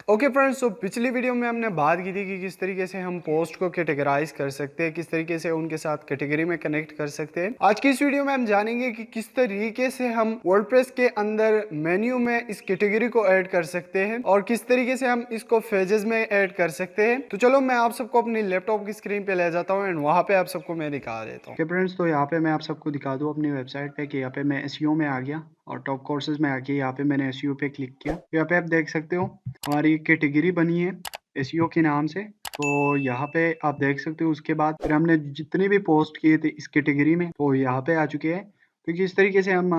Okay friends, तो पिछली video में हमने बात की थी कि किस तरीके से हम पोस्ट को कैटेगराइज कर सकते हैं, किस तरीके से उनके साथ कैटेगरी में कनेक्ट कर सकते हैं। आज की इस वीडियो में हम जानेंगे कि किस तरीके से हम वर्डप्रेस के अंदर मेन्यू में इस कैटेगरी को ऐड कर सकते हैं और किस तरीके से हम इसको फेजेस में ऐड कर सकते हैं। तो चलो मैं आप सबको अपनी लैपटॉप की स्क्रीन पे ले जाता हूँ एंड वहां पे आप सबको मैं दिखा देता हूँ। फ्रेंड्स, तो यहाँ पे मैं आप सबको दिखा दूँ अपनी वेबसाइट पे कि यहाँ पे मैं एसईओ में आ गया और टॉप कोर्सेज में आके यहाँ पे मैंने एसईओ पे क्लिक किया। तो यहाँ पे आप देख सकते हो हमारी कैटेगरी बनी है एसईओ के नाम से। तो यहाँ पे आप देख सकते हो, उसके बाद फिर हमने जितने भी पोस्ट किए थे इस कैटेगरी में वो यहाँ पे आ चुके हैं। तो किस तरीके से हम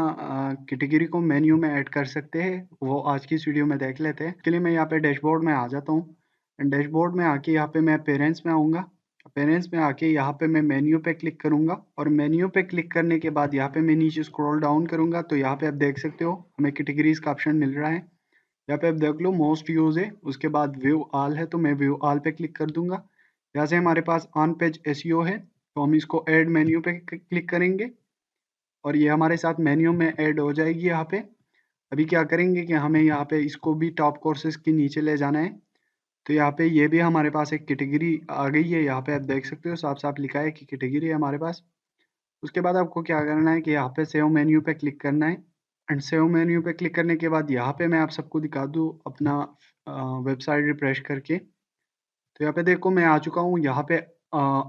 कैटेगरी को मेन्यू में ऐड कर सकते हैं वो आज की इस वीडियो में देख लेते हैं। इसके लिए मैं यहाँ पे डैशबोर्ड में आ जाता हूँ। डैशबोर्ड में आके यहाँ पे मैं पेरेंट्स में आऊँगा। पेरेंट्स में आके यहाँ पे मैं मेन्यू पे क्लिक करूंगा और मेन्यू पे क्लिक करने के बाद यहाँ पे मैं नीचे स्क्रॉल डाउन करूंगा तो यहाँ पे आप देख सकते हो हमें कैटेगरीज का ऑप्शन मिल रहा है। यहाँ पे आप देख लो मोस्ट यूज है, उसके बाद व्यू ऑल है तो मैं व्यू ऑल पे क्लिक कर दूंगा। यहाँ से हमारे पास ऑन पेज एसईओ है तो हम इसको ऐड मेन्यू पे क्लिक करेंगे और ये हमारे साथ मेन्यू में ऐड हो जाएगी। यहाँ पे अभी क्या करेंगे कि हमें यहाँ पे इसको भी टॉप कोर्सेज के नीचे ले जाना है। तो यहाँ पे ये भी हमारे पास एक कैटेगरी आ गई है। यहाँ पे आप देख सकते हो साफ साफ लिखा है कि कैटेगरी है हमारे पास। उसके बाद आपको क्या करना है कि यहाँ पे सेव मेन्यू पे क्लिक करना है एंड सेव मेन्यू पे क्लिक करने के बाद यहाँ पे मैं आप सबको दिखा दूँ अपना वेबसाइट रिफ्रेश करके। तो यहाँ पे देखो मैं आ चुका हूँ। यहाँ पे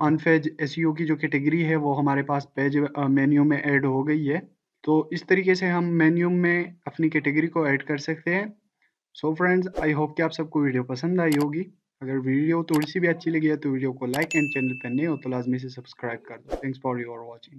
अनफेज एसईओ की जो कैटेगरी है वो हमारे पास पेज मेन्यू में ऐड हो गई है। तो इस तरीके से हम मेन्यू में अपनी कैटेगरी को ऐड कर सकते हैं। सो फ्रेंड्स, आई होप कि आप सबको वीडियो पसंद आई होगी। अगर वीडियो थोड़ी सी भी अच्छी लगी है तो वीडियो को लाइक एंड चैनल पर नए हो तो लाजमी से सब्सक्राइब कर दो। Thanks for your watching.